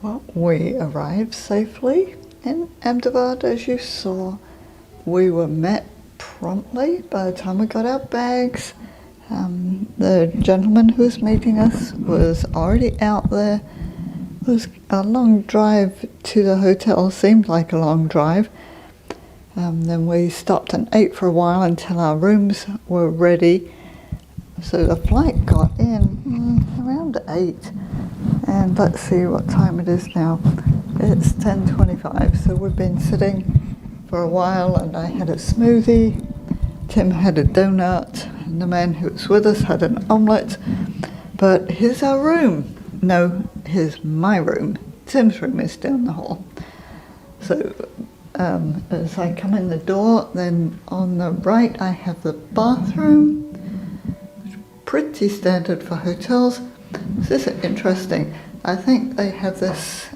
Well, we arrived safely in Ahmedabad, as you saw. We were met promptly by the time we got our bags. The gentleman who was meeting us was already out there. It was a long drive to the hotel, seemed like a long drive. Then we stopped and ate for a while until our rooms were ready. So the flight got in around 8. And let's see what time it is now. It's 10:25, so we've been sitting for a while, and I had a smoothie. Tim had a donut, and the man who was with us had an omelette. But here's our room. No, here's my room. Tim's room is down the hall. So as I come in the door, then on the right I have the bathroom. Pretty standard for hotels. This is interesting. I think they have this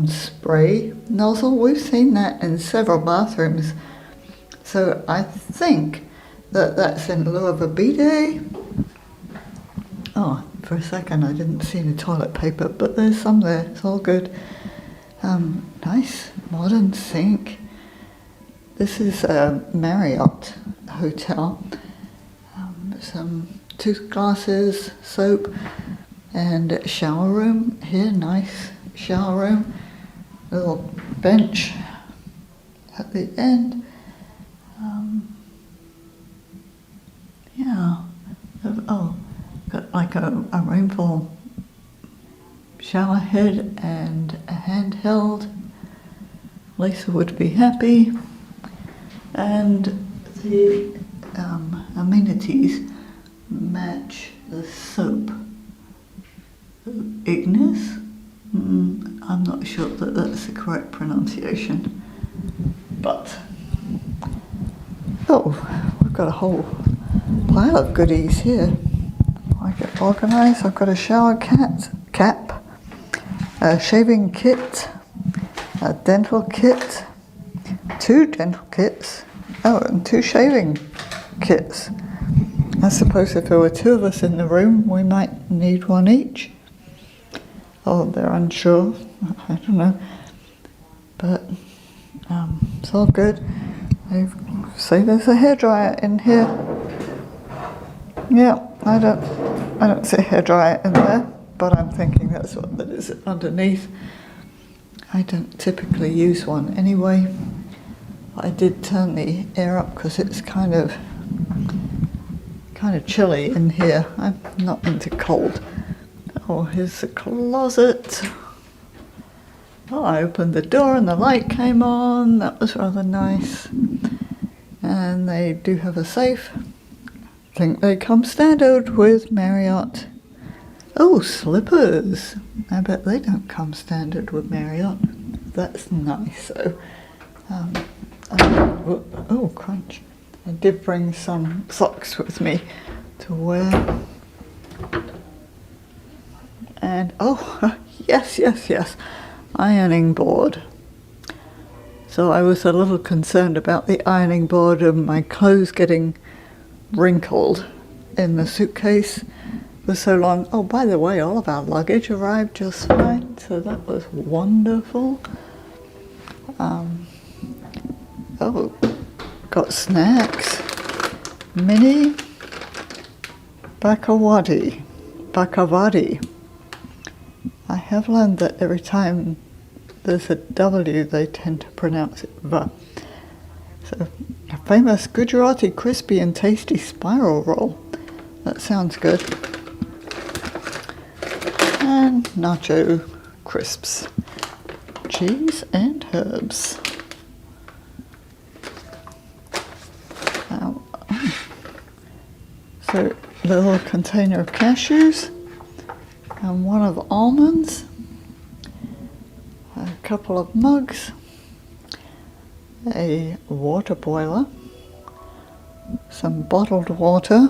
spray nozzle. We've seen that in several bathrooms. So I think that that's in lieu of a bidet. Oh, for a second I didn't see any toilet paper, but there's some there. It's all good. Nice modern sink. This is a Marriott hotel. Some toothglasses, soap, and a shower room here. Nice shower room. Little bench at the end. Got like a rainfall shower head and a handheld. Lisa would be happy. And the amenities match the soap. Ignis? I'm not sure that that's the correct pronunciation. But, we've got a whole pile of goodies here. I get organised. I've got a shower cap, a shaving kit, a dental kit, 2 dental kits, and 2 shaving kits. I suppose if there were 2 of us in the room, we might need one each. Oh, they're unsure. I don't know. But it's all good. They say there's a hairdryer in here. Yeah, I don't see a hairdryer in there, but I'm thinking that's what that is underneath. I don't typically use one anyway. I did turn the air up because it's kind of chilly in here. I'm not into cold. Oh, here's the closet. Oh, I opened the door and the light came on. That was rather nice. And they do have a safe. I think they come standard with Marriott. Oh, slippers. I bet they don't come standard with Marriott. That's nice. So, oh, crunch. I did bring some socks with me to wear. And, yes, ironing board. So I was a little concerned about the ironing board and my clothes getting wrinkled in the suitcase for so long. Oh, by the way, all of our luggage arrived just fine, so that was wonderful. Got snacks. Mini Bakawadi. I have learned that every time there's a W, they tend to pronounce it V. So, a famous Gujarati crispy and tasty spiral roll. That sounds good. And nacho crisps. Cheese and herbs. So, a little container of cashews. And one of almonds. A couple of mugs. A water boiler. Some bottled water.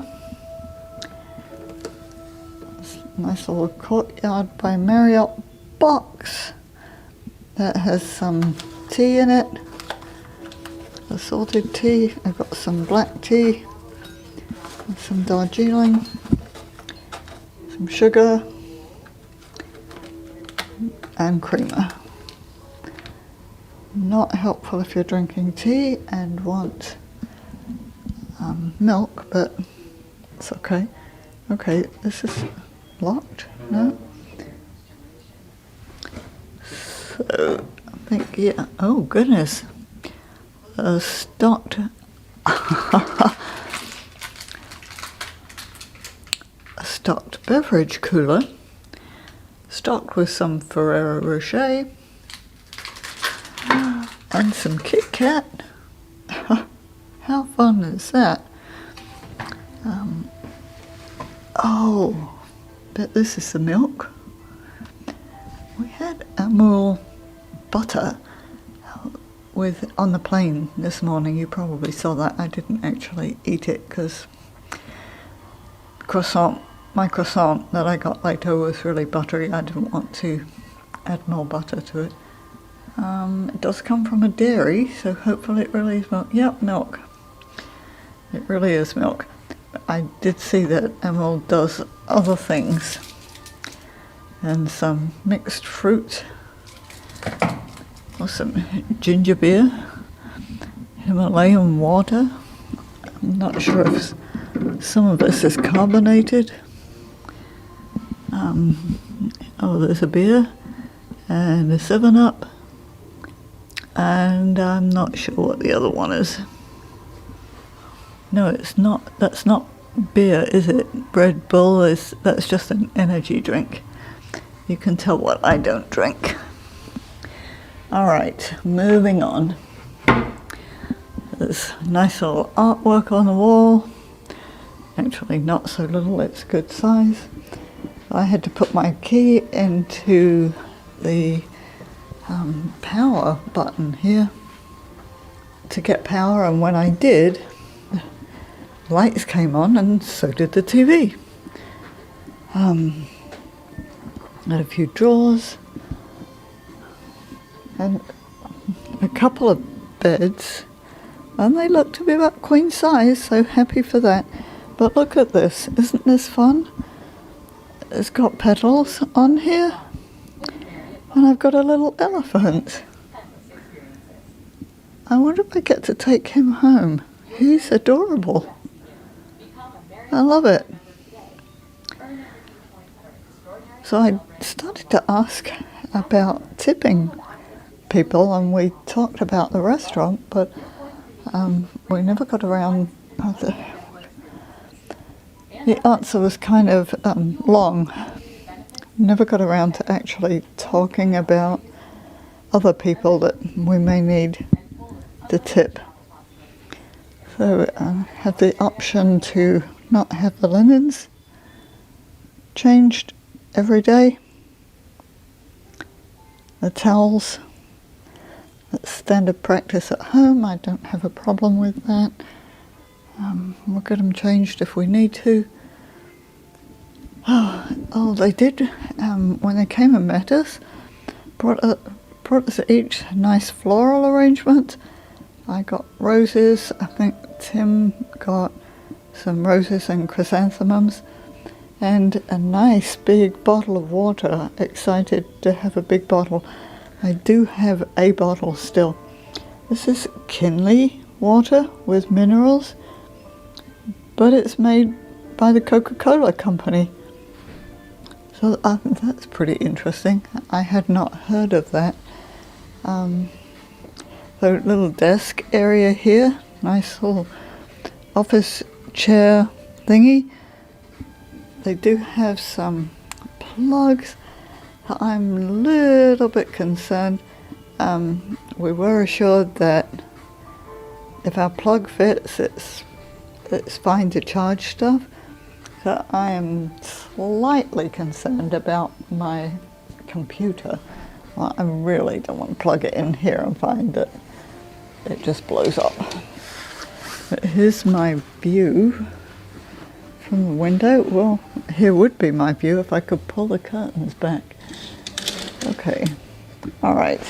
Nice little Courtyard by Marriott box that has some tea in it. Assorted tea. I've got some black tea. Some Darjeeling. Some sugar. and creamer. Not helpful if you're drinking tea and want milk, but it's okay. Okay, this is locked, no? So, I think, yeah, oh goodness. Stocked, a stocked beverage cooler, stocked with some Ferrero Rocher, and some Kit Kat. How fun is that? Oh, bet this is the milk. We had Amul butter on the plane this morning. You probably saw that. I didn't actually eat it because my croissant that I got later was really buttery. I didn't want to add more butter to it. It does come from a dairy, so hopefully it really is milk. Yep, milk. It really is milk. I did see that Emil does other things, and some mixed fruit, or some ginger beer, Himalayan water. I'm not sure if some of this is carbonated. Oh, there's a beer and a 7-Up, and I'm not sure what the other one is. No, it's not. That's not beer, is it? Red Bull that's just an energy drink. You can tell what I don't drink. All right, moving on. There's nice little artwork on the wall. Actually, not so little, it's good size. I had to put my key into the power button here to get power, and when I did, lights came on and so did the TV. Had a few drawers and a couple of beds, and they look to be about queen size, so happy for that. But look at this, isn't this fun? It's got petals on here, and I've got a little elephant. I wonder if I get to take him home. He's adorable. I love it. So I started to ask about tipping people, and we talked about the restaurant, but we never got around. The answer was kind of long. Never got around to actually talking about other people that we may need to tip. So I had the option to not have the linens changed every day. The towels, that's standard practice at home. I don't have a problem with that. We'll get them changed if we need to. Oh, they did, when they came and met us, brought us each a nice floral arrangement. I got roses. I think Tim got some roses and chrysanthemums, and a nice big bottle of water. Excited to have a big bottle. I do have a bottle still. This is Kinley water with minerals, but it's made by the Coca-Cola company. So that's pretty interesting. I had not heard of that. The little desk area here, nice little office chair thingy. They do have some plugs. I'm a little bit concerned. We were assured that if our plug fits, it's fine to charge stuff. So I am slightly concerned about my computer. Well, I really don't want to plug it in here and find that it just blows up. But here's my view from the window. Well, here would be my view if I could pull the curtains back. Okay, all right.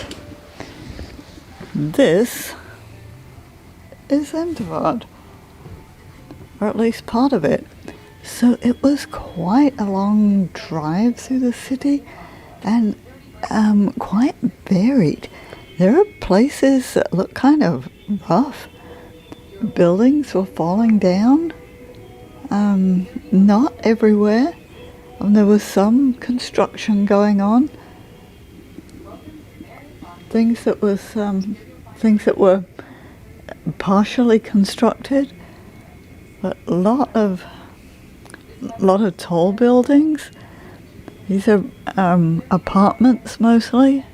This is Ahmedabad, or at least part of it. So it was quite a long drive through the city, and quite varied. There are places that look kind of rough. Buildings were falling down. Not everywhere. There was some construction going on. Things that were partially constructed, but a lot of tall buildings. These are apartments mostly.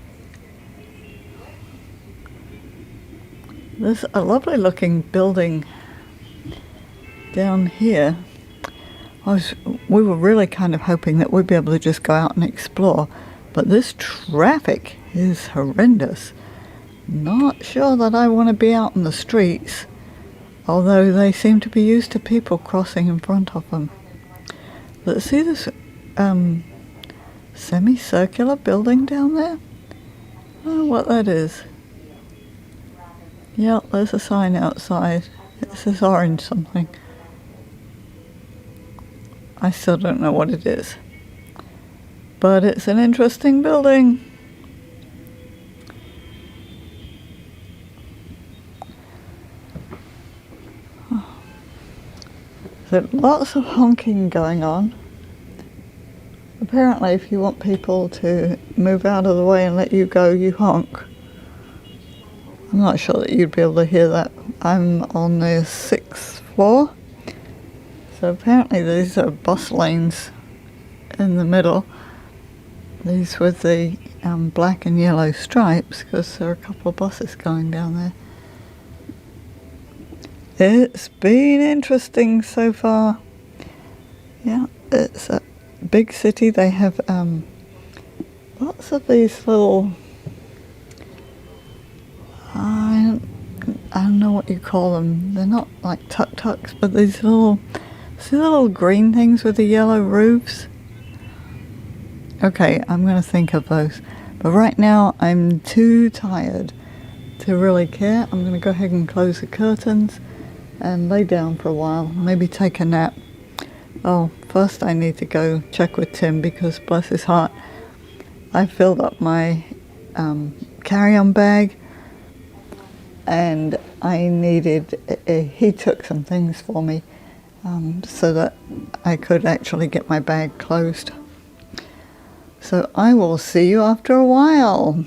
There's a lovely looking building down here. We were really kind of hoping that we'd be able to just go out and explore, but this traffic is horrendous. Not sure that I want to be out in the streets, although they seem to be used to people crossing in front of them. Let's see this semicircular building down there. I don't know what that is. Yeah, there's a sign outside. It says orange something. I still don't know what it is. But it's an interesting building. So lots of honking going on. Apparently if you want people to move out of the way and let you go, you honk. I'm not sure that you'd be able to hear that. I'm on the 6th floor. So apparently these are bus lanes in the middle. These with the black and yellow stripes, because there are a couple of buses going down there. It's been interesting so far. Yeah, it's a big city. They have lots of these little, I don't know what you call them. They're not like tuk-tuks, but these little green things with the yellow roofs. Okay, I'm going to think of those. But right now, I'm too tired to really care. I'm going to go ahead and close the curtains and lay down for a while, maybe take a nap. Oh, first I need to go check with Tim, because bless his heart, I filled up my carry-on bag, and he took some things for me so that I could actually get my bag closed. So I will see you after a while.